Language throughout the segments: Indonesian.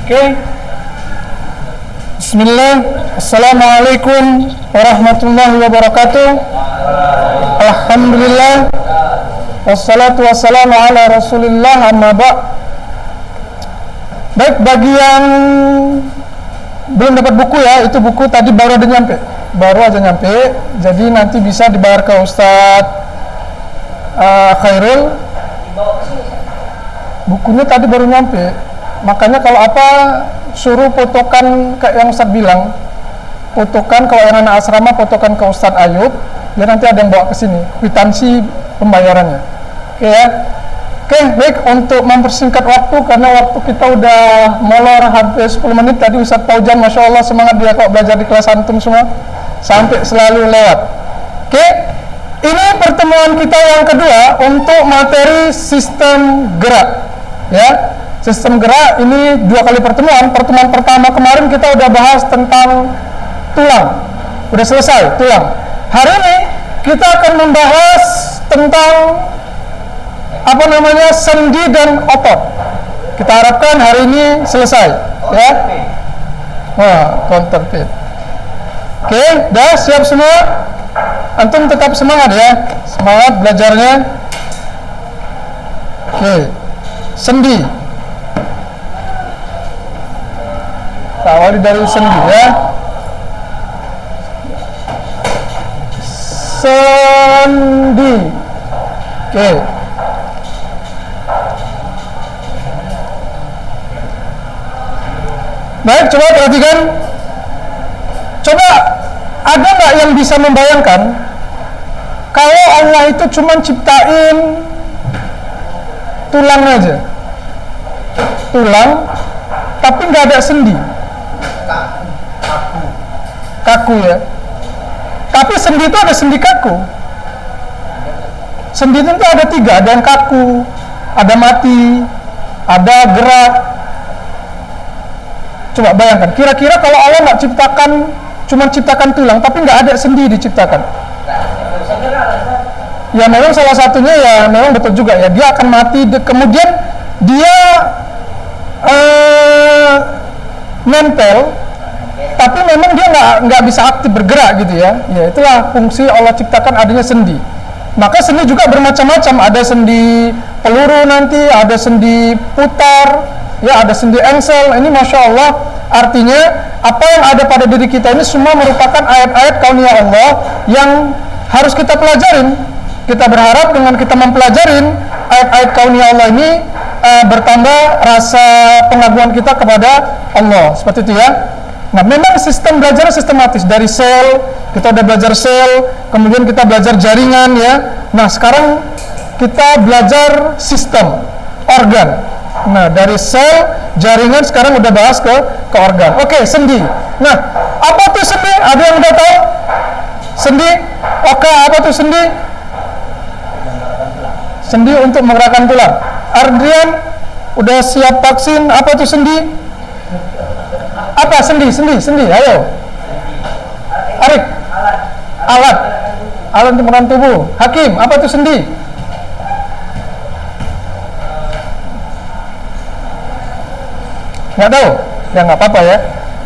Oke. Bismillah. Assalamualaikum warahmatullahi wabarakatuh. Alhamdulillah. Wassalatu wassalamu ala Rasulillah, amma ba'. Baik, bagi yang belum dapat buku ya, itu buku tadi baru aja nyampe. Jadi nanti bisa dibayar ke Ustadz Khairul. Bukunya tadi baru nyampe. Makanya kalau apa, suruh fotokan kayak yang Ustadz bilang. Fotokan, kalau yang anak asrama fotokan ke Ustadz Ayub, biar nanti ada yang bawa ke sini kwitansi pembayarannya. Oke ya. Oke, baik, untuk mempersingkat waktu karena waktu kita udah molor hampir 10 menit. Tadi Ustadz Paujan, Masya Allah, semangat dia kok belajar di kelas antum semua, sampai selalu lewat. Oke, ini pertemuan kita yang kedua untuk materi sistem gerak ya. Sistem gerak ini 2 kali pertemuan. Pertemuan pertama kemarin kita udah bahas tentang tulang, udah selesai tulang. Hari ini kita akan membahas tentang sendi dan otot. Kita harapkan hari ini selesai ya. Wah, counterfeit. Oke, dah siap semua? Antum tetap semangat ya, semangat belajarnya. Oke, sendi. Kita awali dari sendi ya. Sendi. Oke. Baik, coba perhatikan. Coba, ada nggak yang bisa membayangkan kalau Allah itu cuma ciptain tulang aja, tulang, tapi nggak ada sendi, kaku ya. Tapi sendi itu ada sendi kaku. Sendi itu ada 3, ada yang kaku, ada mati, ada gerak. Coba bayangkan, kira-kira kalau Allah nggak cuma ciptakan tulang, tapi nggak ada sendi diciptakan. Ya memang salah satunya ya memang betul juga ya, dia akan mati, kemudian dia nempel, tapi memang dia nggak bisa aktif bergerak gitu ya. Ya itulah fungsi Allah ciptakan adanya sendi. Maka sendi juga bermacam-macam, ada sendi peluru nanti, ada sendi putar, ya ada sendi engsel. Ini Masya Allah, artinya apa yang ada pada diri kita ini semua merupakan ayat-ayat kauniyah Allah yang harus kita pelajarin. Kita berharap dengan kita mempelajarin ayat-ayat kauniyah Allah ini bertambah rasa pengaguan kita kepada Allah, seperti itu ya. Nah, memang sistem belajar sistematis dari sel, kita udah belajar sel, kemudian kita belajar jaringan ya. Nah, sekarang kita belajar sistem organ. Nah, dari sel, jaringan, sekarang udah bahas ke organ. Oke, sendi. Nah, apa tuh sendi? Ada yang udah tahu? Sendi? Oke, apa tuh sendi? Sendi untuk menggerakkan tulang. Adrian, udah siap vaksin? Apa tuh sendi? Apa sendi? Ayo. Arik. Alat untuk menggerakkan tubuh. Hakim, apa tuh sendi? Nggak tahu? Ya nggak apa-apa ya.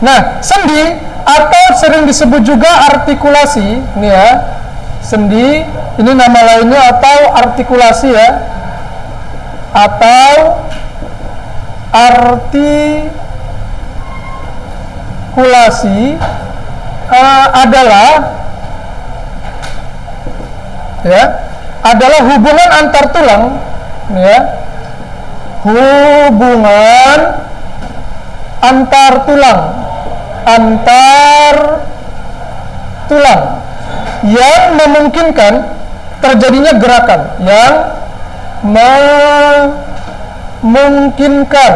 Nah, sendi atau sering disebut juga artikulasi, nih ya. Sendi, ini nama lainnya atau artikulasi ya. Atau artikulasi adalah hubungan antar tulang, ya. Hubungan antar tulang yang memungkinkan terjadinya gerakan, memungkinkan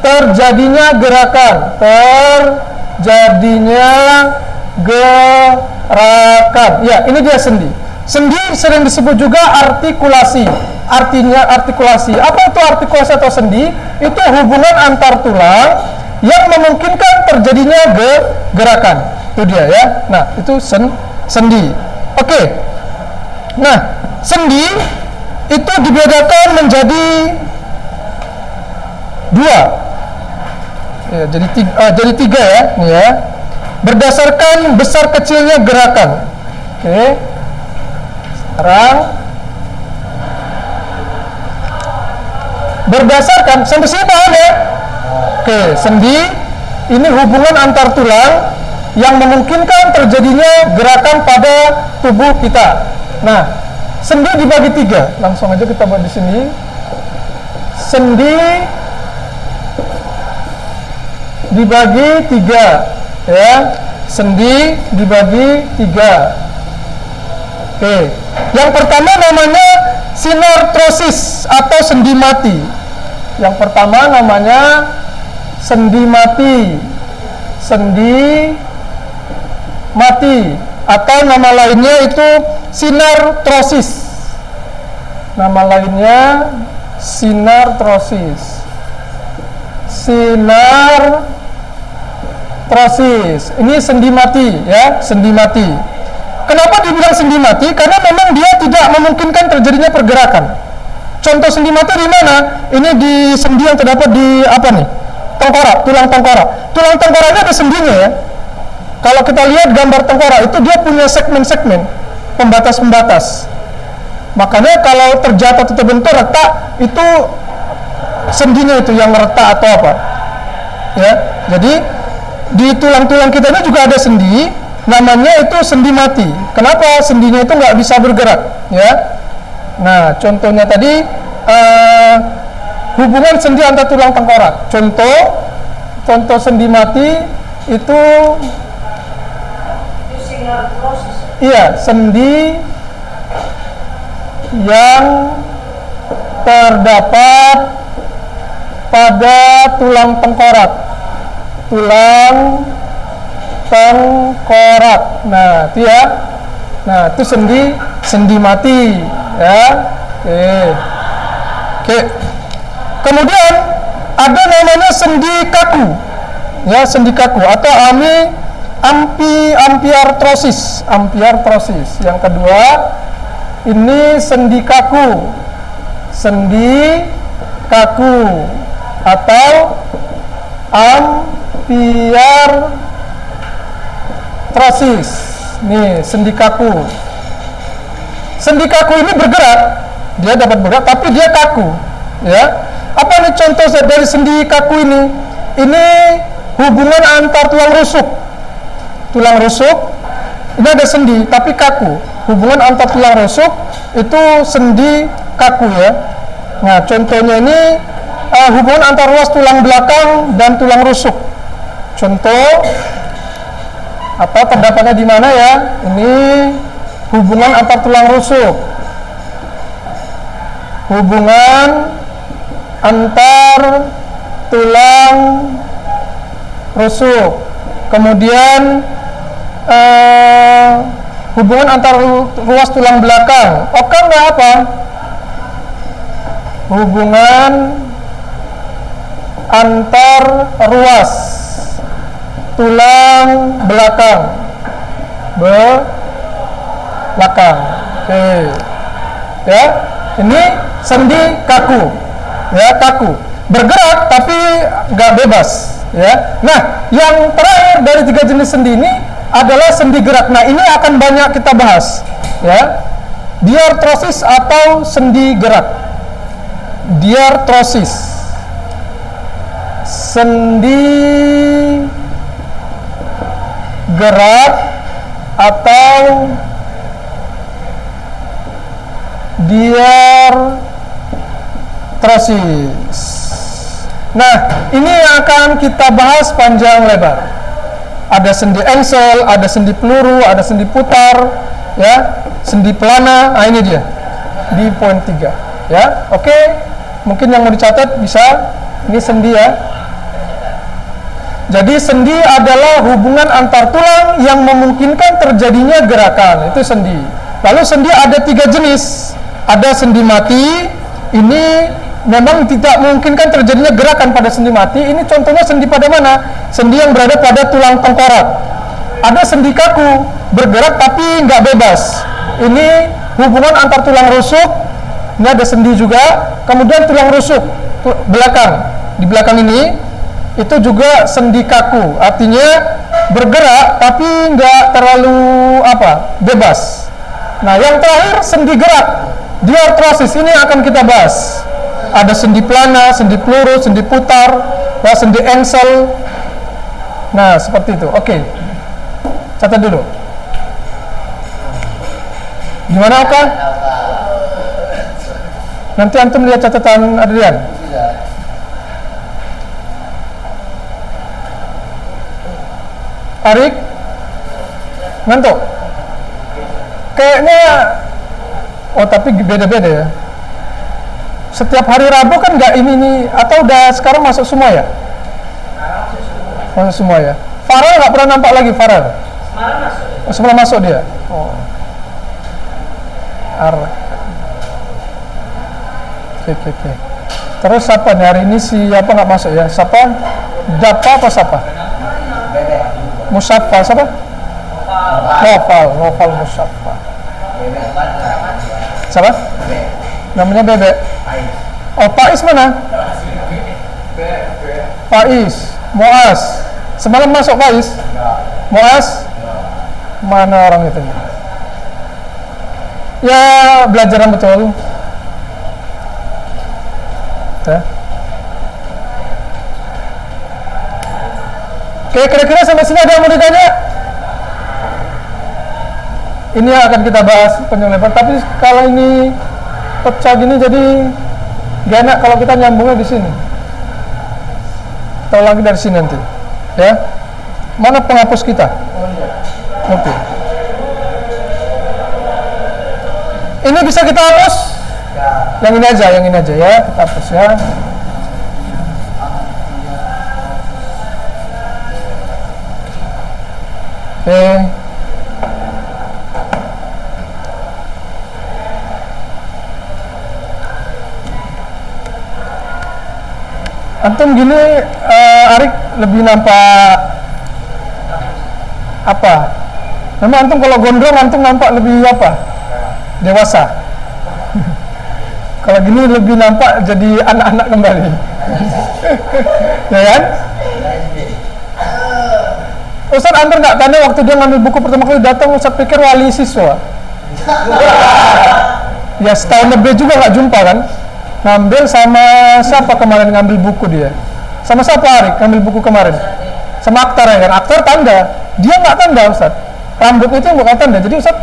terjadinya gerakan, ya ini dia sendi. Sendi sering disebut juga artikulasi. Artinya artikulasi. Apa itu artikulasi atau sendi? Itu hubungan antar tulang yang memungkinkan terjadinya gerakan. Itu dia ya. Nah, itu sendi. Oke. Nah, sendi itu dibedakan menjadi 2. Ya, jadi 3 ya, nih ya. Berdasarkan besar kecilnya gerakan. Oke. Sekarang berdasarkan, sampai sini paham ya? Oke, sendi ini hubungan antar tulang yang memungkinkan terjadinya gerakan pada tubuh kita. Nah, sendi dibagi 3. Langsung aja kita buat di sini. Sendi dibagi 3 ya. Sendi dibagi 3. Oke. Yang pertama namanya sinartrosis atau sendi mati. Yang pertama namanya sendi mati. Sendi mati atau nama lainnya itu sinartrosis. Nama lainnya sinartrosis. Sinartrosis. Ini sendi mati ya, sendi mati. Kenapa dibilang sendi mati? Karena memang dia tidak memungkinkan terjadinya pergerakan. Contoh sendi mati di mana? Ini di sendi yang terdapat di apa nih? Tengkorak, tulang tengkorak. Tulang tengkorak ini ada sendinya ya. Kalau kita lihat gambar tengkorak itu dia punya segmen-segmen, pembatas-pembatas. Makanya kalau terjatuh atau terbentur retak itu sendinya itu yang retak atau apa. Ya, jadi di tulang-tulang kita ini juga ada sendi, namanya itu sendi mati. Kenapa? Sendinya itu nggak bisa bergerak, ya. Nah, contohnya tadi hubungan sendi antar tulang tengkorak. Contoh sendi mati itu iya, sendi yang terdapat pada tulang tengkorak. Tulang tengkorak. Nah, itu ya. Nah, itu sendi mati, ya. Oke. Kemudian ada namanya sendi kaku. Ya, sendi kaku atau ampiartrosis. Yang kedua, ini sendi kaku. Sendi kaku atau ampiartrosis. Nih, sendi kaku. Sendi kaku ini bergerak. Dia dapat bergerak tapi dia kaku, ya. Apa nih contoh dari sendi kaku ini? Ini hubungan antar tulang rusuk. Tulang rusuk ini ada sendi tapi kaku. Hubungan antar tulang rusuk itu sendi kaku ya. Nah, contohnya ini hubungan antar ruas tulang belakang dan tulang rusuk. Contoh apa terdapatnya di mana ya? Ini hubungan antar tulang rusuk. Hubungan antar tulang rusuk. Kemudian hubungan antar ruas tulang belakang. Oke, nggak apa? Hubungan antar ruas tulang belakang. Belakang. Oke. Ya, ini sendi kaku. Ya, kaku. Bergerak tapi nggak bebas. Ya. Nah, yang terakhir dari 3 jenis sendi ini adalah sendi gerak. Nah, ini akan banyak kita bahas, ya. Diartrosis atau sendi gerak. Diartrosis. Sendi gerak atau diartrosis. Nah, ini yang akan kita bahas panjang lebar. Ada sendi engsel, ada sendi peluru, ada sendi putar, ya, sendi pelana. Nah, ini dia di poin 3, ya. Oke, mungkin yang mau dicatat bisa. Ini sendi ya. Jadi sendi adalah hubungan antar tulang yang memungkinkan terjadinya gerakan. Itu sendi. Lalu sendi ada 3 jenis. Ada sendi mati. Ini memang tidak memungkinkan terjadinya gerakan pada sendi mati. Ini contohnya sendi pada mana? Sendi yang berada pada tulang tengkorak. Ada sendi kaku, bergerak tapi nggak bebas. Ini hubungan antar tulang rusuk. Ini ada sendi juga. Kemudian tulang rusuk belakang. di belakang ini itu juga sendi kaku, artinya bergerak tapi nggak terlalu bebas. Nah, yang terakhir sendi gerak, diartrosis, ini akan kita bahas. Ada sendi plana, sendi peluru, sendi putar, ya, sendi engsel. Nah, seperti itu. Oke, catat dulu. Gimana Oka? Nanti antum lihat catatan Adrian. Arik? Ngantuk? Kayaknya, tapi beda-beda ya. Setiap hari Rabu kan nggak ini, atau udah sekarang masuk semua ya? Masuk semua ya. Farel nggak pernah nampak lagi, Farel? Semalam masuk. Oh, semalam masuk dia? Oh. Oke. Terus siapa nih hari ini, siapa nggak masuk ya? Siapa? Dapa apa siapa? Musaffa siapa? Nofal Musaffa. Siapa? Namanya Bebek. Oh, Pais mana? Pais, Moas. Semalam masuk Pais? Moas? Mana orang itu? Ya, belajar yang betul. Ya. Oke, kira-kira sampai sini ada yang mau ditanya? Ini yang akan kita bahas panjang lebar. Tapi kalau ini pecah gini jadi gak enak kalau kita nyambungnya di sini. Kita ulangi dari sini nanti. Ya. Mana penghapus kita? Oke. Ini bisa kita hapus? Yang ini aja ya, kita hapus ya. Oke. Antum gini, Arik lebih nampak apa? Memang antum kalau gondrong antum nampak lebih apa? Dewasa. Kalau gini lebih nampak jadi anak-anak kembali. Ya kan? Ustaz Amr nggak tanya waktu dia ngambil buku pertama kali datang, Ustaz pikir wali siswa. Ya setahun lebih juga nggak jumpa kan? Ngambil sama siapa kemarin ngambil buku dia? Sama siapa Arik ngambil buku kemarin? Sama Aktar ya kan? Aktar tanda, dia nggak tanda Ustaz. Rambut itu bukan tanda, jadi Ustaz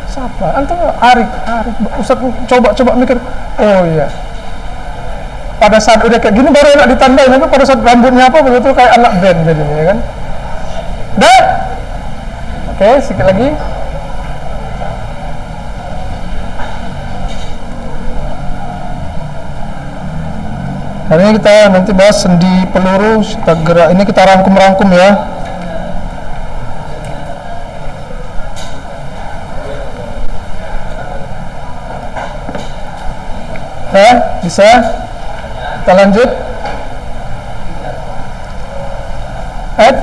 siapa? Antum Arik. Ustaz coba mikir. Oh iya. Pada saat udah kayak gini baru enak ditandain, tapi pada saat rambutnya apa begitu kayak anak band jadinya ya kan? Dah. Oke, sedikit lagi. Hari ini kita nanti bahas sendi peluru, kita gerak. Ini kita rangkum-rangkum ya. Bisa? Kita lanjut.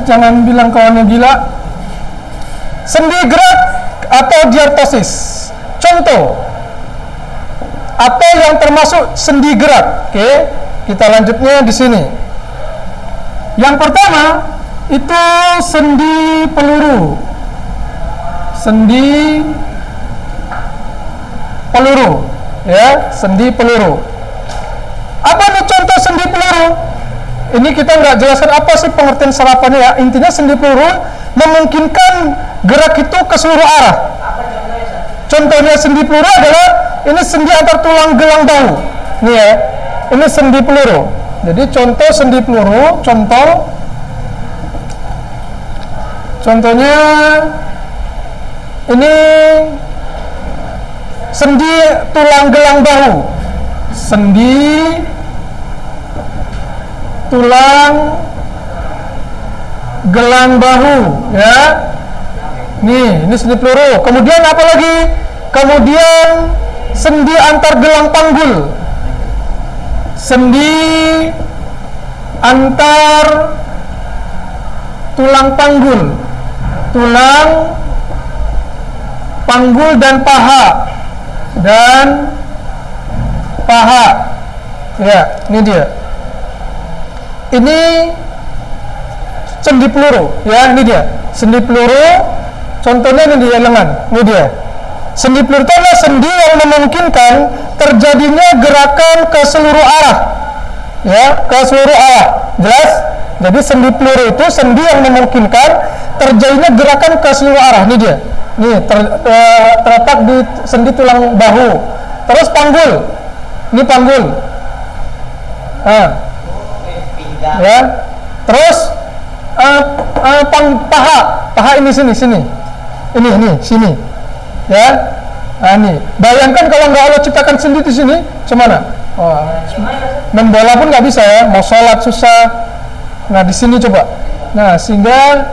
Jangan bilang kawannya gila. Sendi gerak atau diartrosis. Contoh. Apa yang termasuk sendi gerak? Oke, kita lanjutnya di sini. Yang pertama itu sendi peluru. Sendi peluru. Ya, sendi peluru. Apa nih contoh sendi peluru? Ini kita nggak jelaskan apa sih pengertian serapannya ya. Intinya sendi peluru memungkinkan gerak itu ke seluruh arah. Contohnya sendi peluru adalah ini sendi antar tulang gelang bahu. Nih ya, ini sendi peluru. Jadi contoh sendi peluru, contohnya ini sendi tulang gelang bahu, sendi tulang gelang bahu, ya. Nih, ini sendi peluru. Kemudian apa lagi? Kemudian sendi antar gelang panggul, sendi antar tulang panggul, tulang panggul dan paha. Ya, ini dia. ini sendi peluru, ya, ini dia sendi peluru. Contohnya ini dia lengan, ini dia. Sendi peluru itu adalah sendi yang memungkinkan terjadinya gerakan ke seluruh arah, ya, ke seluruh arah. Jelas? Jadi sendi peluru itu sendi yang memungkinkan terjadinya gerakan ke seluruh arah. Ini dia. Ini terletak di sendi tulang bahu. Terus panggul. Ini panggul. Ya. Terus paha ini sini. Ini sini. Ya. Nah, ini. Bayangkan kalau nggak Allah ciptakan sendi di sini, gimana? Oh, main bola pun nggak bisa ya. Mau sholat susah. Nah, di sini coba. Nah, sehingga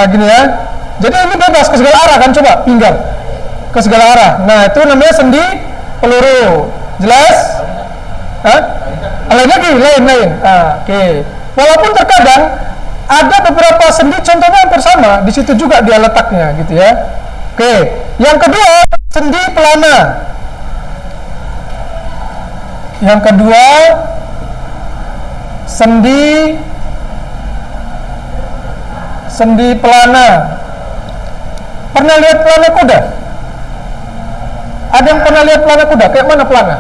gini ya. Jadi ini bebas ke segala arah kan, coba pinggang ke segala arah. Nah, itu namanya sendi peluru. Jelas? Lain lagi, lain. Oke. Walaupun terkadang ada beberapa sendi contohnya hampir sama, di situ juga dia letaknya gitu ya. Oke. Yang kedua, sendi pelana. Yang kedua, sendi pelana. Pernah lihat pelana kuda? Ada yang pernah lihat pelana kuda? Kayak mana pelana?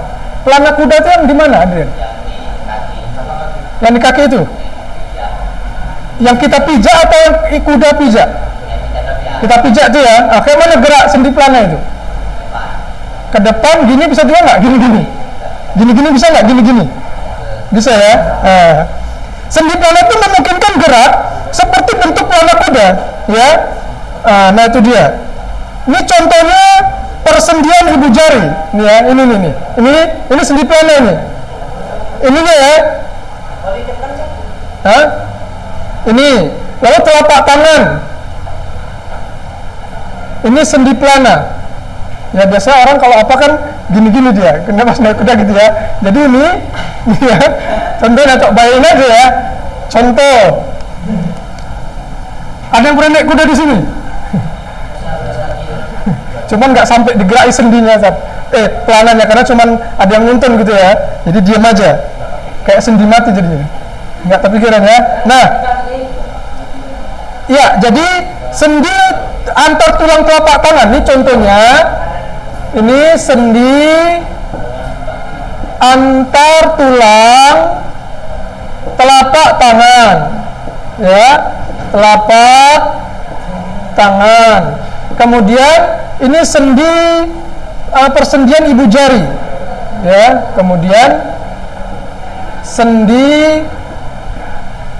Pelana kuda itu yang di mana, Adrian? Yang di kaki itu? Yang kita pijak atau yang kuda pijak? Kita pijak itu ya. Kayak mana gerak sendi pelana itu? Ke depan gini bisa juga nggak? Gini. Gini bisa nggak? Gini. Bisa ya. Sendi pelana itu memungkinkan gerak seperti bentuk pelana kuda, ya. Nah itu dia. Ini contohnya persendian ibu jari. Nih ya, ini sendi pelana ini. Ininya ya. Ini. Lalu telapak tangan. Ini sendi pelana. Ya biasa orang kalau apa kan gini dia, kena pas naik kuda gitu ya. Jadi ini ya, contohnya atau bayangin aja ya. Contoh. Ada yang pernah naik kuda di sini? Cuman nggak sampai digerai sendinya, pelanannya, karena cuman ada yang nuntun gitu ya. Jadi diam aja, kayak sendi mati jadinya. Nggak kepikiran ya. Nah, ya jadi sendi antar tulang telapak tangan. Ini contohnya. Ini sendi antar tulang telapak tangan, ya, telapak tangan. Kemudian ini sendi persendian ibu jari, ya. Kemudian sendi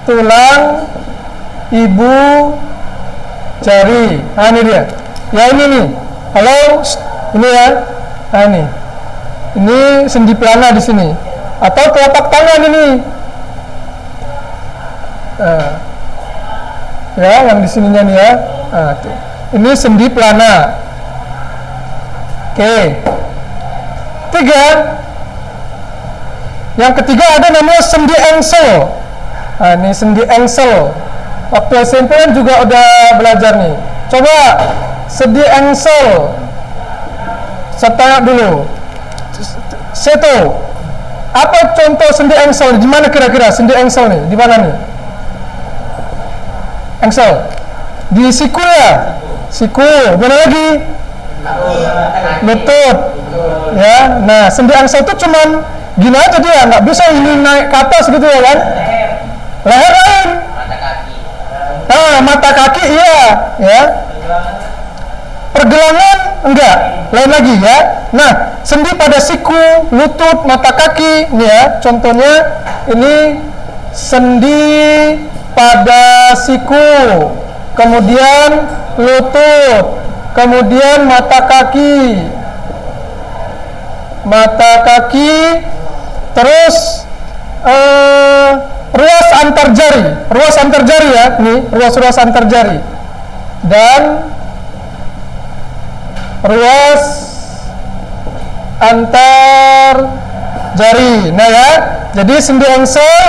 tulang ibu jari. Nah ini dia. Ya ini nih. Halo. Ini ya, nah ini sendi pelana di sini, atau telapak tangan ini, ya, yang di sininya nih ya, tuh. Ini sendi pelana. Oke. Yang ketiga ada namanya sendi engsel. Nah, ini sendi engsel. Waktu SMP kan juga udah belajar nih. Coba sendi engsel. Saya tanya dulu, Seto, apa contoh sendi engsel? Di mana kira-kira sendi engsel nih? Di mana nih? Engsel? Di siku ya? Siku. Mana lagi? Lutut. Ya. Nah, sendi engsel itu cuman gini aja dia, nggak bisa ini naik ke atas gitu ya kan? Leher lain. Mata kaki iya, ya. Pergelangan enggak, lain lagi ya. Nah, sendi pada siku, lutut, mata kaki, ini ya. Contohnya ini sendi pada siku, kemudian lutut, kemudian mata kaki, terus ruas antar jari ya, nih ruas antar jari, dan ruas antar jari. Nah ya, jadi sendi engsel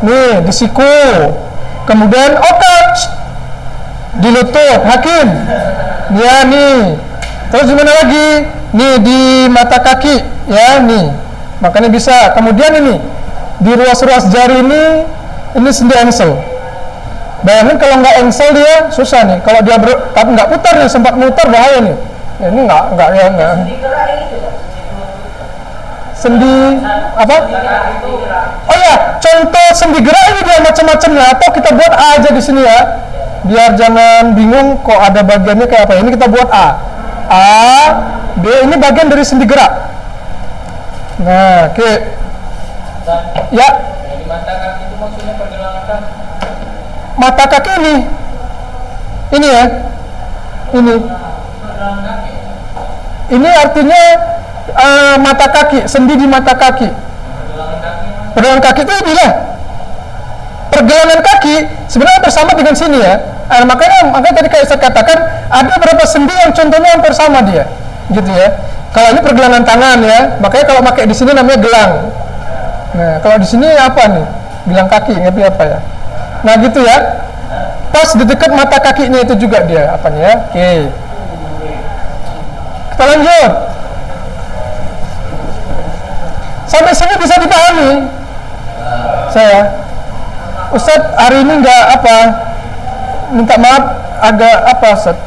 nih di siku, kemudian okat di lutut, hakim ya nih. Terus di mana lagi? Nih di mata kaki ya nih. Makanya bisa. Kemudian ini di ruas-ruas jari ini Ini sendi engsel. Bayangin kalau nggak engsel dia susah nih. Kalau dia tapi nggak putar nih, sempat mutar bahaya nih. Ya, ini nggak ya nggak. Sendi apa? Oh ya, contoh sendi gerak ini dia macam-macam ya. Atau kita buat A aja di sini ya, biar jangan bingung kok ada bagiannya kayak apa. Ini kita buat A, B ini bagian dari sendi gerak. Nah, oke. Ya. Mata kaki itu maksudnya pergelangan kaki. Mata kaki ini ya, ini artinya mata kaki, sendi di mata kaki. Pergelangan kaki itu inilah. Pergelangan kaki sebenarnya bersama dengan sini ya. Makanya tadi kayak saya katakan ada beberapa sendi yang contohnya hampir sama dia, gitu ya. Kalau ini pergelangan tangan ya, makanya kalau pakai di sini namanya gelang. Nah, kalau di sini apa nih? Gelang kaki, ngerti apa ya? Nah, gitu ya. Pas di dekat mata kakinya itu juga dia apanya ya? Oke. Kita lanjut. Sampai sini bisa dipahami? Saya, Ustadz hari ini nggak apa? Minta maaf agak apa, Ustadz?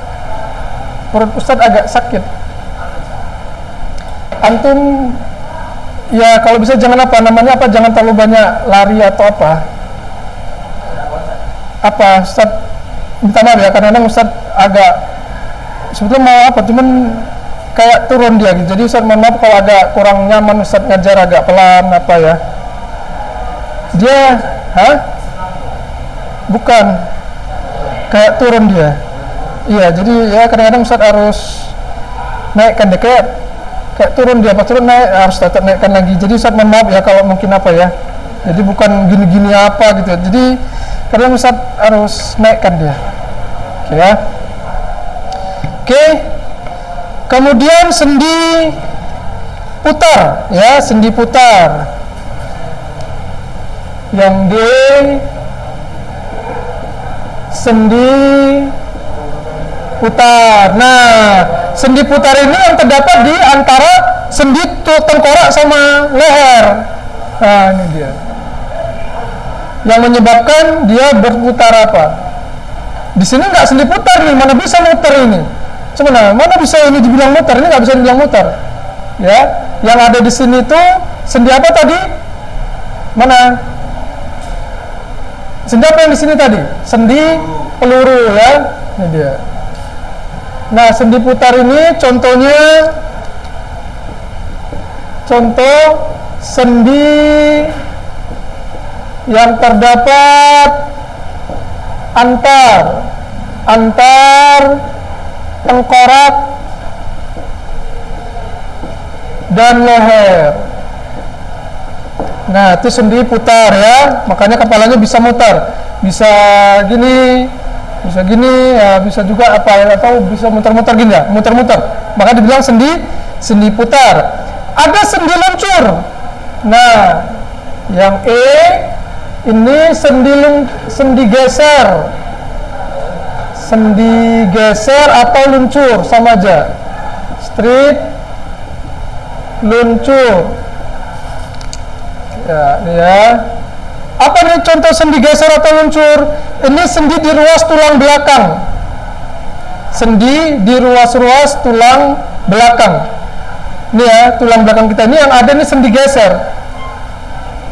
Perut Ustadz agak sakit. Antum ya kalau bisa jangan apa namanya apa, jangan terlalu banyak lari atau apa Ustadz minta maaf ya, kadang-kadang Ustadz agak sebetulnya mau apa, cuman kayak turun dia gitu. Jadi Ustadz mohon maaf kalau agak kurang nyaman Ustadz ngajar agak pelan apa ya. Dia bukan kayak turun dia. Iya, jadi ya kadang-kadang Ustadz harus naikkan deh, kayak turun dia, pas turun naik harus tetap naikkan lagi. Jadi Ustadz mohon maaf ya kalau mungkin apa ya. Jadi bukan gini-gini apa gitu. Jadi kadang Ustadz harus naikkan dia. Oke ya. Oke. Kemudian sendi putar ya, sendi putar. Yang D, sendi putar. Nah, sendi putar ini yang terdapat di antara sendi tengkorak sama leher. Nah, ini dia. Yang menyebabkan dia berputar apa? Di sini nggak sendi putar nih, mana bisa muter ini? Sebenarnya mana bisa ini dibilang muter? Ini nggak bisa dibilang muter. Ya, yang ada di sini tuh sendi apa tadi? Mana? Sendi apa yang di sini tadi? Sendi peluru ya. Ini dia. Nah, sendi putar ini contohnya, contoh sendi yang terdapat antar tengkorak dan leher. Nah, itu sendi putar ya, makanya kepalanya bisa muter, bisa gini, ya, bisa juga apa ya, atau bisa muter-muter gini ya, muter-muter. Maka dibilang sendi putar. Ada sendi luncur. Nah, yang E ini sendi geser. Sendi geser atau luncur sama aja. Straight, luncur. Ya, ini ya. Apa nih contoh sendi geser atau luncur? Ini sendi di ruas tulang belakang. Sendi di ruas-ruas tulang belakang. Ini ya, tulang belakang kita ini yang ada nih sendi geser.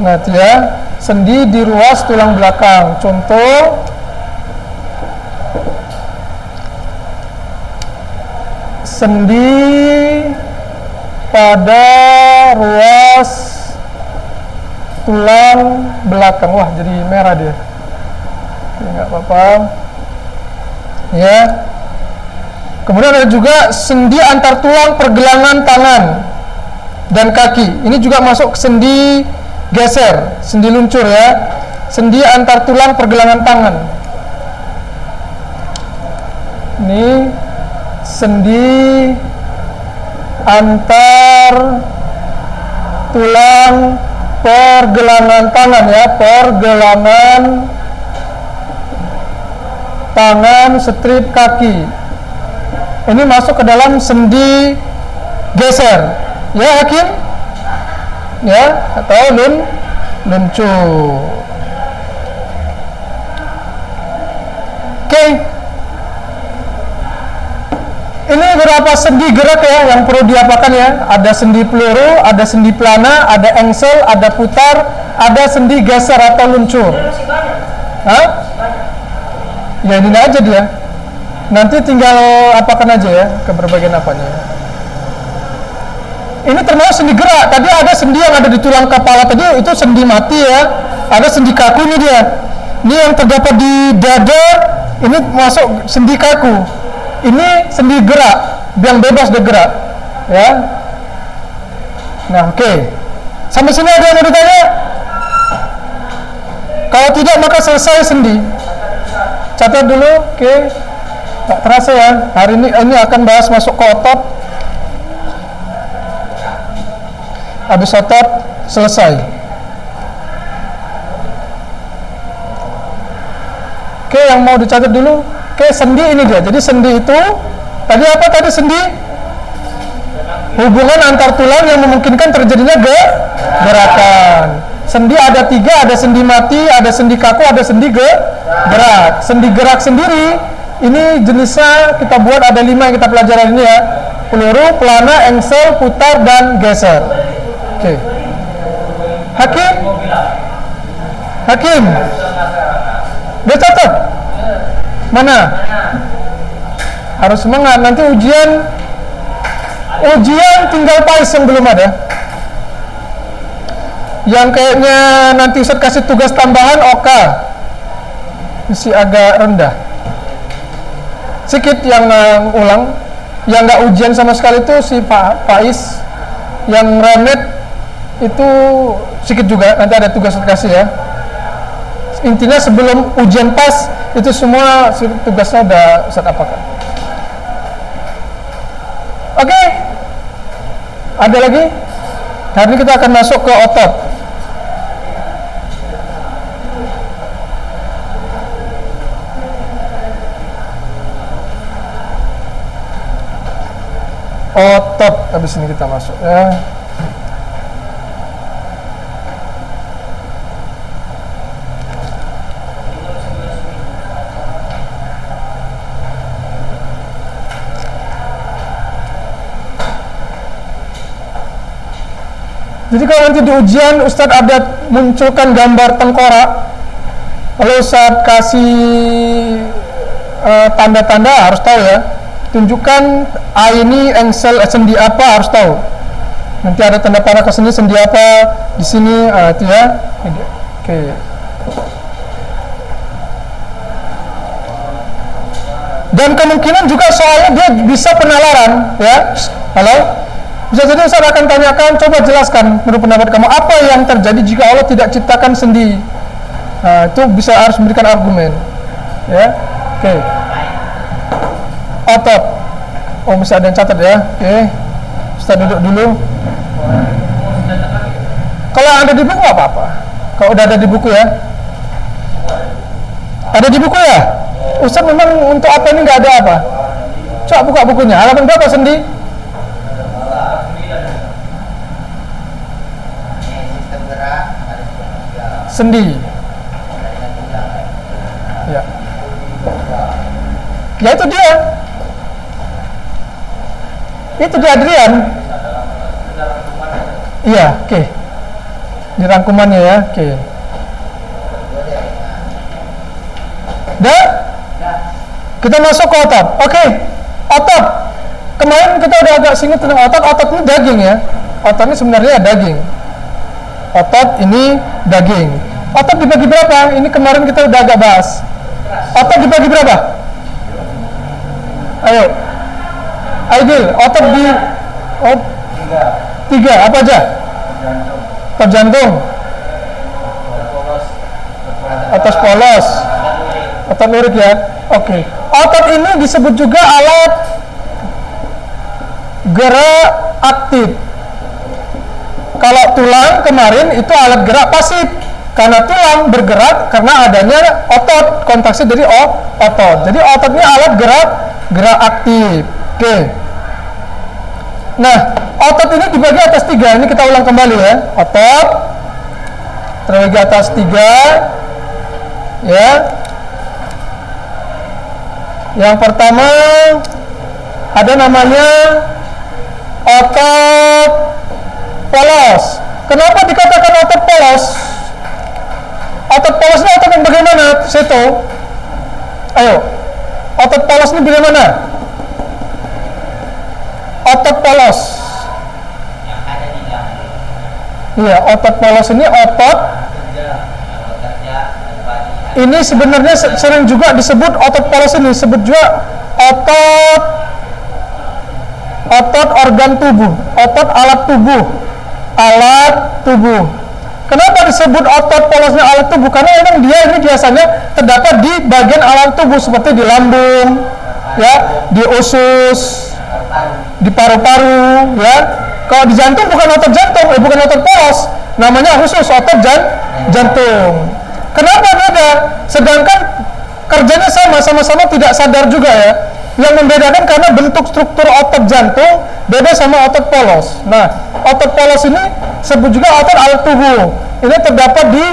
Nah, itu ya, sendi di ruas tulang belakang. Contoh sendi pada ruas tulang belakang. Wah, jadi merah dia. Oke, nggak apa-apa. Ya. Kemudian ada juga sendi antar tulang pergelangan tangan dan kaki. Ini juga masuk sendi geser, sendi luncur ya. Sendi antar tulang pergelangan tangan. Ini sendi antar tulang pergelangan tangan ya, pergelangan tangan strip kaki. Ini masuk ke dalam sendi geser ya, Hakim ya, atau luncur. beberapa sendi gerak ya yang perlu diapakan ya. Ada sendi peluru, ada sendi pelana, ada engsel, ada putar, ada sendi geser atau luncur. Hah? Ya ini aja dia. Nanti tinggal apakan aja ya ke berbagian apanya. Ini termasuk sendi gerak. Tadi ada sendi yang ada di tulang kepala tadi itu sendi mati ya. Ada sendi kaku ini dia. Ini yang terdapat di dada ini masuk sendi kaku. Ini sendi gerak yang bebas bergerak ya. Nah oke. Sampai sini ada yang mau ditanya? Kalau tidak maka selesai sendi. Catat dulu, oke. Tak terasa ya. Hari ini akan bahas masuk ke otot. Habis otot selesai. Oke, yang mau dicatat dulu. Oke, sendi ini dia. Jadi sendi itu tadi apa tadi sendi? Hubungan antar tulang yang memungkinkan terjadinya gerakan. Sendi ada 3, ada sendi mati, ada sendi kaku, ada sendi gerak. Sendi gerak sendiri ini jenisnya kita buat ada 5 yang kita pelajari ini ya. Peluru, pelana, engsel, putar, dan geser. Oke. Hakim. Dia catat. Mana? Harus semangat. Nanti ujian tinggal PAIS yang belum ada. Yang kayaknya nanti Ustaz kasih tugas tambahan oka masih agak rendah. Sedikit yang ulang. Yang nggak ujian sama sekali itu si PAIS. Yang remet itu sedikit juga. Nanti ada tugas Ustaz kasih ya. Intinya sebelum ujian pas itu semua tugasnya udah Ustaz apakan. Oke. Ada lagi? Hari ini kita akan masuk ke otot. Otot, habis ini kita masuk ya. Jadi kalau nanti di ujian Ustadz ada munculkan gambar tengkorak, kalau Ustadz kasih tanda-tanda harus tahu ya. Tunjukkan ini engsel sendi apa harus tahu. Nanti ada tanda panah ke sini sendi apa di sini itu ya. Oke. Dan kemungkinan juga soalnya dia bisa penalaran ya. Halo. Bisa jadi Ustaz akan tanyakan, coba jelaskan menurut pendapat kamu apa yang terjadi jika Allah tidak ciptakan sendi. Nah, itu bisa harus memberikan argumen. Ya. Oke. Otot. Oh, bisa ada yang catat ya. Oke. Ustaz duduk dulu. Kalau ada di buku nggak apa-apa. Kalau udah ada di buku ya. Ada di buku ya? Ustaz memang untuk apa ini nggak ada apa? Coba buka bukunya. Halaman berapa sendi? Sendi. Ya. Ya itu dia. Itu dia Adrian. Iya, oke. Di rangkumannya ya, oke. Dah? Kita masuk ke otot. Oke. Otot. Kemarin kita udah agak singgung tentang otot. Otot ini daging ya. Otot ini sebenarnya daging. Otot ini daging. Otot dibagi berapa? Ini kemarin kita udah agak bahas. Otot dibagi berapa? Ayo. Aidil, otot di 3. Apa aja? Otot jantung. Atas polos. Otot lirik ya. Oke. Otot ini disebut juga alat gerak aktif. Kalau tulang kemarin itu alat gerak pasif, karena tulang bergerak karena adanya otot, kontraksi dari otot. Jadi otot ini alat gerak aktif. Oke. Nah, otot ini dibagi atas 3. Ini kita ulang kembali ya. Otot terbagi atas 3. Ya. Yang pertama ada namanya otot polos. Kenapa dikatakan otot polos? Otot polos ini otot yang bagaimana, Seto? Ayo, otot polos ini bagaimana? Otot polos. Iya, otot polos ini otot. Ini sebenarnya sering juga disebut otot polos ini, disebut juga otot organ tubuh, otot alat tubuh. Kenapa disebut otot polosnya alat tubuh? Karena memang dia ini biasanya terdapat di bagian alat tubuh seperti di lambung, ya, di usus, di paru-paru, ya. Kalau di jantung bukan otot jantung, bukan otot polos, namanya khusus otot jantung. Kenapa beda? Sedangkan kerjanya sama-sama tidak sadar juga ya. Yang membedakan karena bentuk struktur otot jantung beda sama otot polos. Nah, otot polos ini sebut juga otot alat tubuh. Ini terdapat di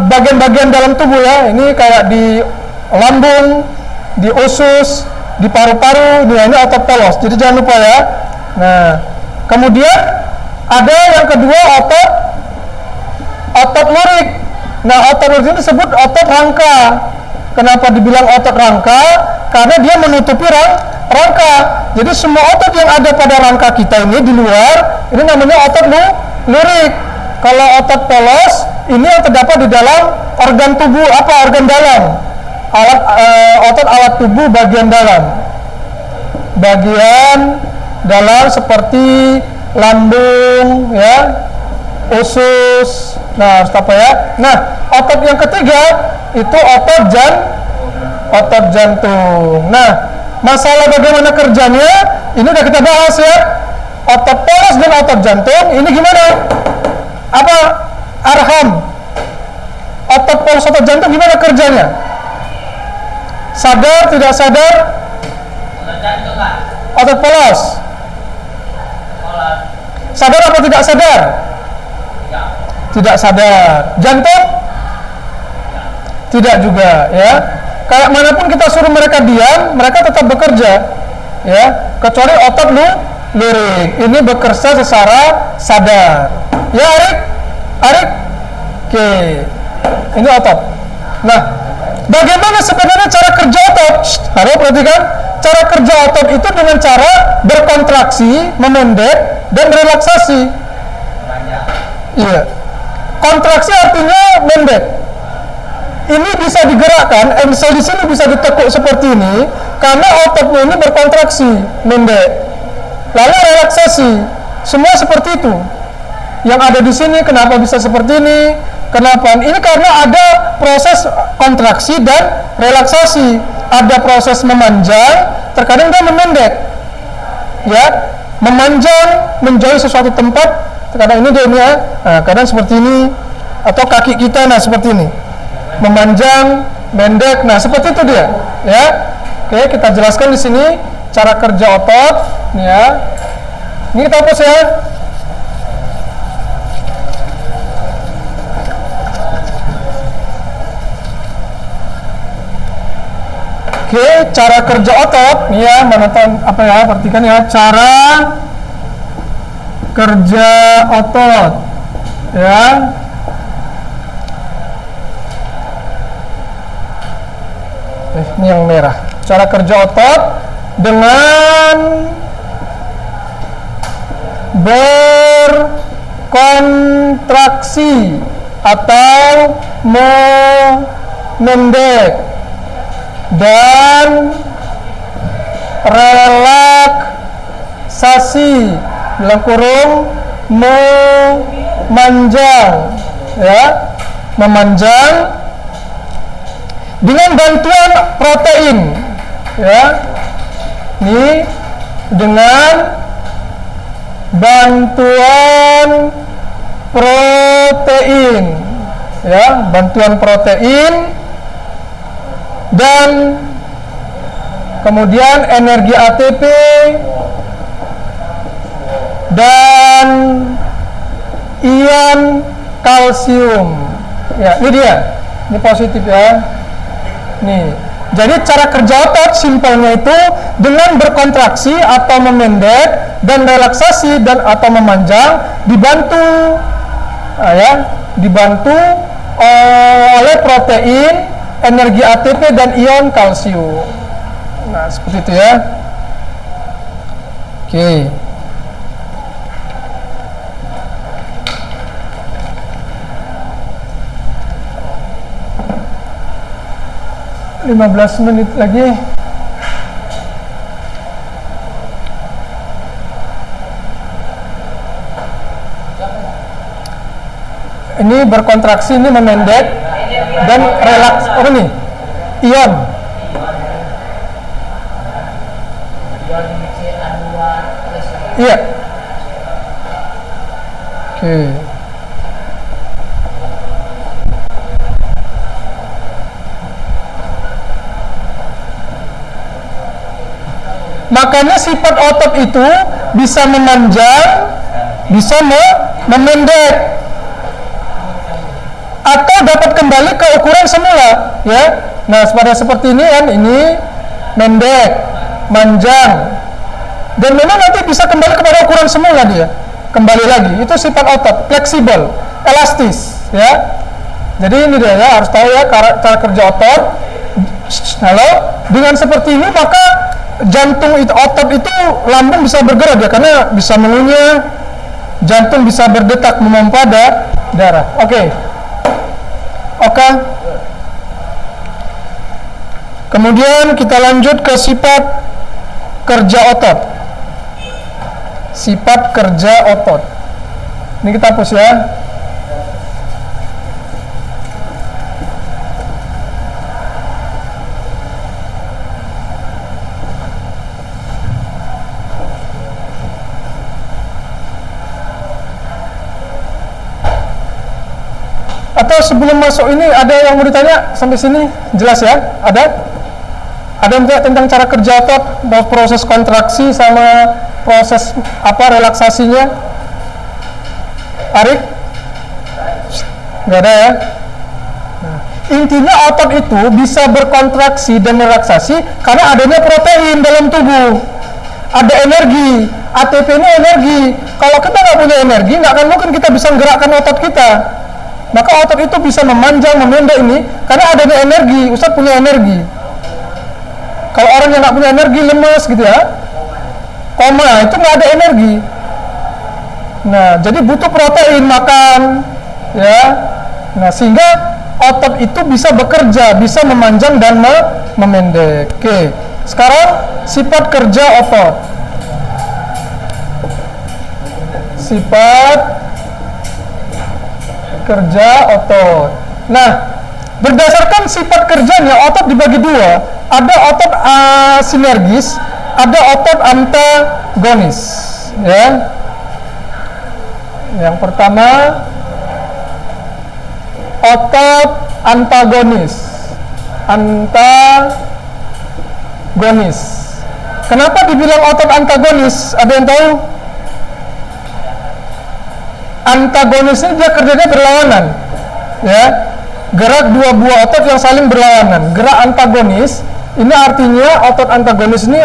bagian-bagian dalam tubuh ya. Ini kayak di lambung, di usus, di paru-paru. Ini otot polos. Jadi jangan lupa ya. Nah, kemudian ada yang kedua otot lurik. Nah, otot lurik ini disebut otot rangka. Kenapa dibilang otot rangka? Karena dia menutupi rangka. Jadi semua otot yang ada pada rangka kita ini di luar, ini namanya otot lurik. Kalau otot polos, ini yang terdapat di dalam organ tubuh, organ dalam. Otot alat tubuh bagian dalam. Bagian dalam seperti lambung, ya, usus. Nah, harus apa ya? Nah, otot yang ketiga itu otot jantung. Nah, masalah bagaimana kerjanya ini udah kita bahas ya. Otot polos dan otot jantung ini gimana? Apa arham? Otot polos, otot jantung gimana kerjanya? Sadar, tidak sadar? Otot polos. Sadar apa tidak sadar? Tidak sadar. Jantung? Tidak juga, ya. Kayak manapun kita suruh mereka diam, mereka tetap bekerja, ya. Kecuali otot lurik. Ini bekerja secara sadar. Ya, Arik. Oke. Ini otot. Nah, bagaimana sebenarnya cara kerja otot? Harus perhatikan. Cara kerja otot itu dengan cara berkontraksi, memendek, dan relaksasi. Iya. Kontraksi artinya mendek. Ini bisa digerakkan, sel di sini bisa ditekuk seperti ini karena ototnya ini berkontraksi, mendek. Lalu relaksasi, semua seperti itu. Yang ada di sini kenapa bisa seperti ini? Kenapa? Ini karena ada proses kontraksi dan relaksasi. Ada proses memanjang, terkadang dia memendek. Ya, memanjang menjauhi sesuatu tempat, terkadang ini dia ini ya. Nah, kadang seperti ini atau kaki kita seperti ini. Memanjang, mendek. Nah, seperti itu dia, ya. Oke, kita jelaskan di sini cara kerja otot, ya. Ini kita hapus ya. Oke, cara kerja otot, nih ya, menonton apa ya? Perhatikan ya, cara kerja otot, ya. Ini yang merah. Cara kerja otot dengan berkontraksi atau memendek dan relaksasi dalam kurung memanjang, ya, memanjang dengan bantuan protein, ya. Ini dengan bantuan protein, ya, bantuan protein dan kemudian energi ATP dan ion kalsium. Ya, ini dia. Ini positif ya. Nih, Jadi cara kerja otot simpelnya itu dengan berkontraksi atau memendek dan relaksasi dan atau memanjang dibantu dibantu oleh protein, energi ATP dan ion kalsium. Nah, seperti itu ya. Oke. 15 menit lagi. Ini berkontraksi, ini memendek dan relaks. Oh ini ion. Iya. Oke. Makanya sifat otot itu bisa memanjang, bisa memendek, atau dapat kembali ke ukuran semula, ya. Nah, pada seperti ini kan, ini mendek, manjang, dan memang nanti bisa kembali kepada ukuran semula dia, kembali lagi. Itu sifat otot, fleksibel, elastis, ya. Jadi ini dia ya, harus tahu ya cara kerja otot. Kalau dengan seperti ini maka jantung itu, otot itu, lambung bisa bergerak ya, karena bisa mengunyah, jantung bisa berdetak memompa darah. Oke. Kemudian kita lanjut ke sifat kerja otot. Sifat kerja otot. Ini kita hapus ya. Atau sebelum masuk ini ada yang mau ditanya sampai sini jelas ya? Ada yang bertanya tentang cara kerja otot, proses kontraksi sama proses relaksasinya? Arik? Nggak ada ya? Nah, intinya otot itu bisa berkontraksi dan relaksasi karena adanya protein dalam tubuh, ada energi, ATP ini energi. Kalau kita nggak punya energi, nggak akan mungkin kita bisa menggerakkan otot kita. Maka otot itu bisa memanjang, memendek ini karena adanya energi. Ustaz punya energi. Kalau orang yang nggak punya energi, lemes gitu ya, koma, itu nggak ada energi. Nah, jadi butuh protein, makan, ya. Nah, sehingga otot itu bisa bekerja, bisa memanjang dan memendek. Oke, sekarang sifat kerja otot. Sifat kerja otot. Nah, berdasarkan sifat kerjanya otot dibagi dua. Ada otot sinergis, ada otot antagonis. Ya. Yang pertama otot antagonis. Antagonis. Kenapa dibilang otot antagonis? Ada yang tahu? Antagonis ini dia kerjanya berlawanan, ya. Gerak dua buah otot yang saling berlawanan. Gerak antagonis ini artinya otot antagonis ini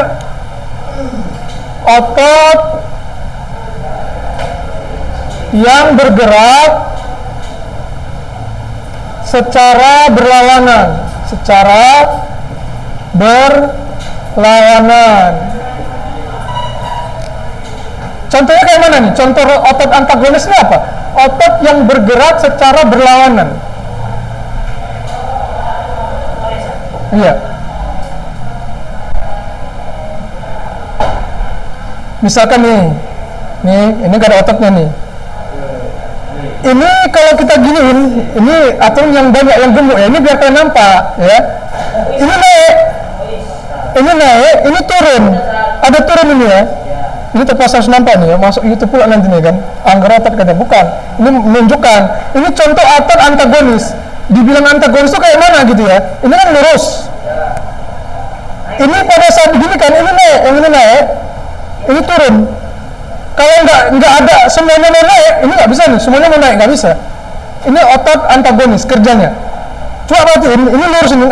otot yang bergerak secara berlawanan, Contohnya kayak mana nih? Contoh otot antagonis ini apa? Otot yang bergerak secara berlawanan. Iya. Misalkan ini gak ada ototnya nih. Ini kalau kita giniin, ini atom yang banyak yang gemuk ya. Ini biar kalian nampak ya. Ini naik, ini turun. Ada turun ini ya. Ini terpaksa harus nampak nih ya, masuk YouTube pula nanti nih kan. Anggar otot katanya, bukan. Ini menunjukkan, ini contoh otot antagonis. Dibilang antagonis itu kayak mana gitu ya. Ini kan lurus. Ini pada saat begini kan, ini naik, yang ini naik, ini turun. Kalau nggak ada semuanya mau naik, ini nggak bisa nih, semuanya mau naik, nggak bisa. Ini otot antagonis kerjanya. Coba perhatiin, ini lurus ini,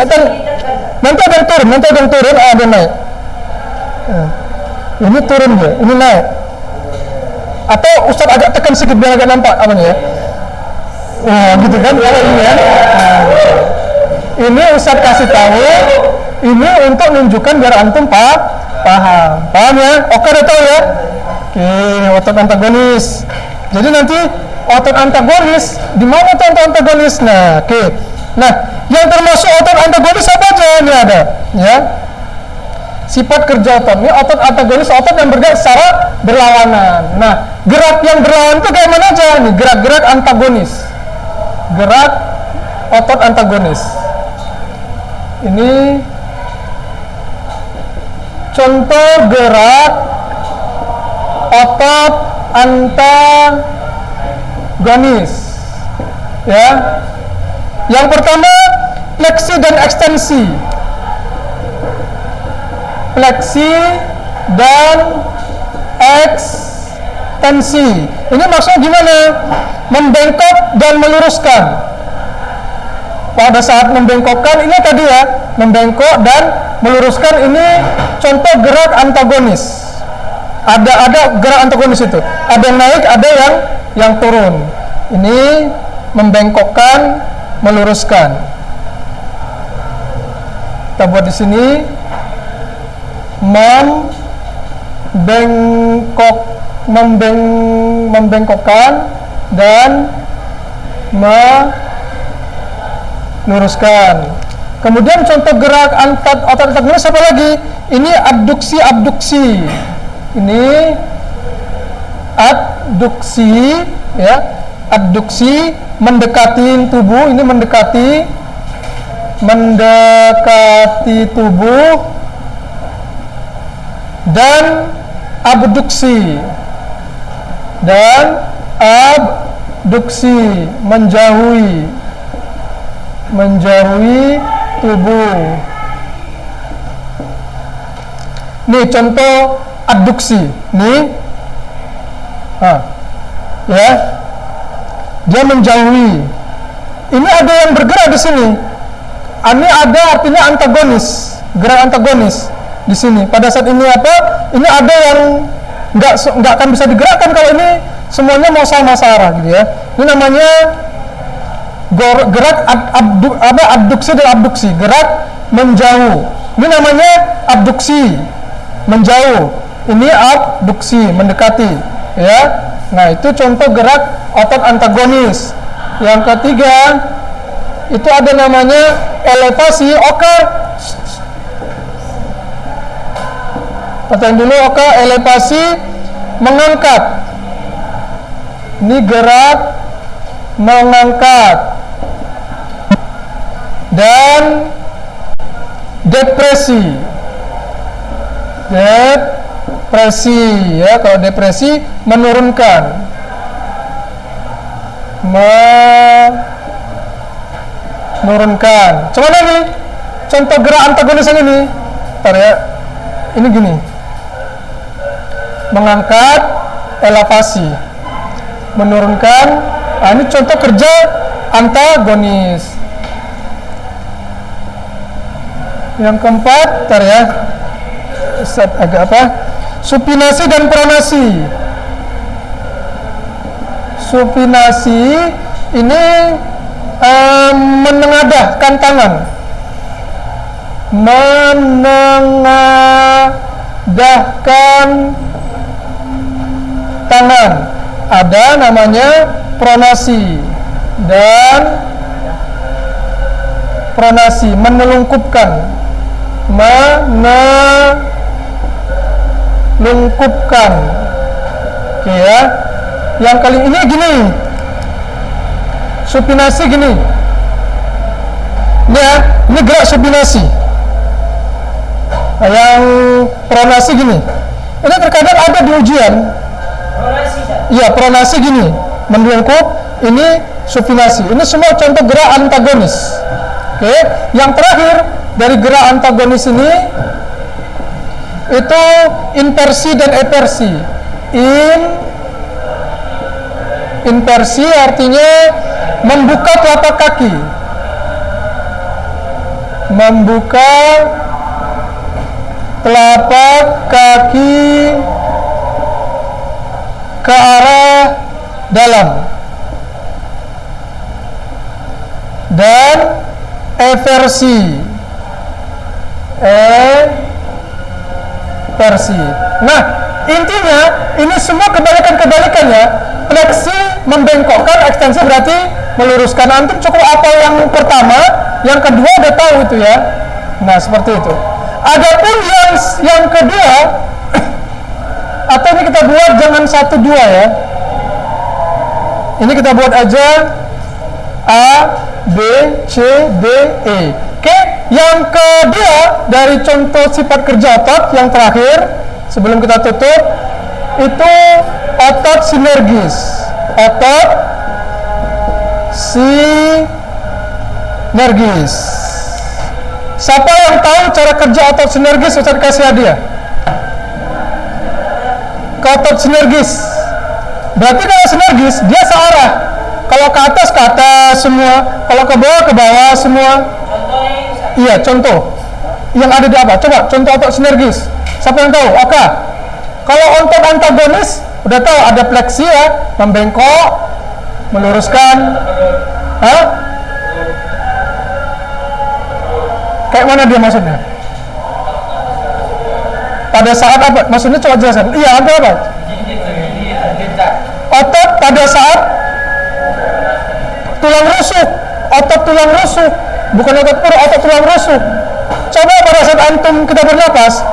Nanti ada yang turun, ada yang naik. Ini turun dia, ini naik. Atau Ustaz agak tekan sedikit biar agak nampak apa nih ya? Wah, gitu kan kalau ini ya. Ini Ustaz kasih tahu, ini untuk menunjukkan biar antum paham ya? Oke, udah tahu ya? Oke, otot antagonis. Jadi nanti otot antagonis, di mana otot antagonis? Nah, oke. Nah, yang termasuk otot antagonis apa aja ini ada? Ya. Sifat kerja otot. Ini otot antagonis, otot yang bergerak secara berlawanan. Nah, gerak yang berlawanan itu kayak mana aja? Nih, gerak-gerak antagonis. Gerak otot antagonis. Ini contoh gerak otot antagonis. Ya. Yang pertama, fleksi dan ekstensi. Fleksi dan ekstensi. Ini maksudnya gimana? Membengkok dan meluruskan. Pada saat membengkokkan ini tadi ya, membengkok dan meluruskan, ini contoh gerak antagonis. Ada gerak antagonis itu. Ada yang naik, ada yang turun. Ini membengkokkan, meluruskan. Kita buat di sini membengkokkan dan meluruskan. Kemudian contoh gerak otot antagonis apa lagi? Ini abduksi. Ini abduksi ya. Abduksi mendekati tubuh, ini mendekati tubuh. Dan abduksi menjauhi tubuh. Nih contoh abduksi nih, ya, dia menjauhi. Ini ada yang bergerak di sini. Ini ada artinya antagonis, gerak antagonis. Di sini pada saat ini apa? Ini ada yang nggak akan bisa digerakkan kalau ini semuanya mau sama-sama arah gitu ya. Ini namanya gerak abduksi dan abduksi, gerak menjauh. Ini namanya abduksi, menjauh. Ini abduksi, mendekati ya. Nah, itu contoh gerak otot antagonis. Yang ketiga itu ada namanya elevasi. Oke, perhatian dulu. Oke, elevasi, mengangkat. Ini gerak mengangkat. Dan depresi ya. Kalau depresi menurunkan, cuman ini contoh gerak antagonis yang ini. Bentar ya, ini gini, mengangkat, elevasi, menurunkan. Nah, ini contoh kerja antagonis. Yang keempat, bentar ya, agak apa? Supinasi dan pronasi. Supinasi ini menengadahkan tangan. Ada namanya pronasi dan menelungkupkan. Oke ya. Yang kali ini gini, supinasi gini. Ini ya, ini gerak supinasi. Yang pronasi gini. Ini terkadang ada di ujian. Iya, pronasi gini, menelungkup. Ini supinasi. Ini semua contoh gerak antagonis. Oke. Yang terakhir dari gerak antagonis ini itu inversi dan eversi. Inversi artinya membuka telapak kaki. membuka telapak kaki ke arah dalam, dan eversi. Nah, intinya ini semua kebalikan-kebalikan ya. Fleksi membengkokkan, ekstensi berarti meluruskan. Antum cukup apal yang pertama, yang kedua udah tahu itu ya. Nah, seperti itu. Adapun yang kedua, atau ini kita buat jangan 1-2 ya. Ini kita buat aja A, B, C, D, E. Oke, yang kedua dari contoh sifat kerja otot yang terakhir sebelum kita tutup itu otot sinergis. Otot sinergis. Siapa yang tahu cara kerja otot sinergis? Ustaz kasih hadiah. Ke otot sinergis. Berarti kalau sinergis dia searah. Kalau ke atas semua, kalau ke bawah semua. Iya, contoh. Yang ada di apa? Coba contoh otot sinergis. Siapa yang tahu? Oke. Kalau otot antagonis udah tahu ada fleksi ya, membengkok, meluruskan. Hah? Kayak mana dia maksudnya? Pada saat apa? Maksudnya coba jelaskan. Iya, apa? Otot pada saat tulang rusuk, otot tulang rusuk, bukan otot perut, otot tulang rusuk. Coba pada saat antum kita bernapas,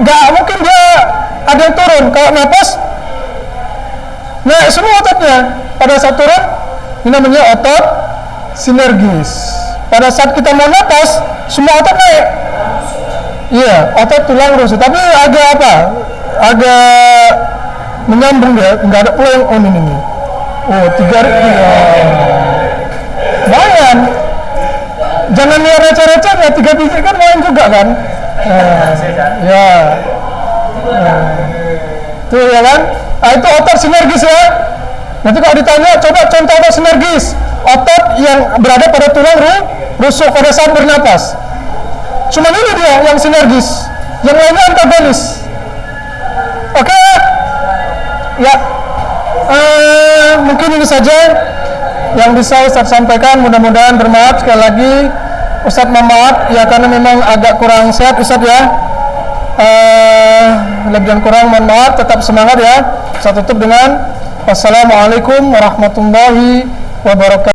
nggak mungkin dia ada yang turun. Kalau napas, nah semua ototnya pada saat turun, ini namanya otot sinergis. Pada saat kita mau napas, semua otot naik. Iya, otot tulang rusuk. Tapi agak apa? Agak menyambung dia, nggak ada pula yang ini. Oh, 3 lumayan. Jangan lihat receh-receh ya, 3 biji kan lumayan juga kan. Ya. Tuh ya kan. Nah, itu otot sinergis ya. Nanti kalau ditanya, coba contoh otot sinergis. Otot yang berada pada tulang rusuk pada saat bernapas. Cuma ini dia yang sinergis. Yang lainnya antagonis. Oke? Ya. Mungkin ini saja yang bisa Ustaz sampaikan. Mudah-mudahan bermanfaat. Sekali lagi Ustaz mohon maaf ya karena memang agak kurang sehat Ustaz ya. Lebih dan kurang mohon maaf. Tetap semangat ya. Saya tutup dengan wassalamualaikum warahmatullahi wabarakatuh.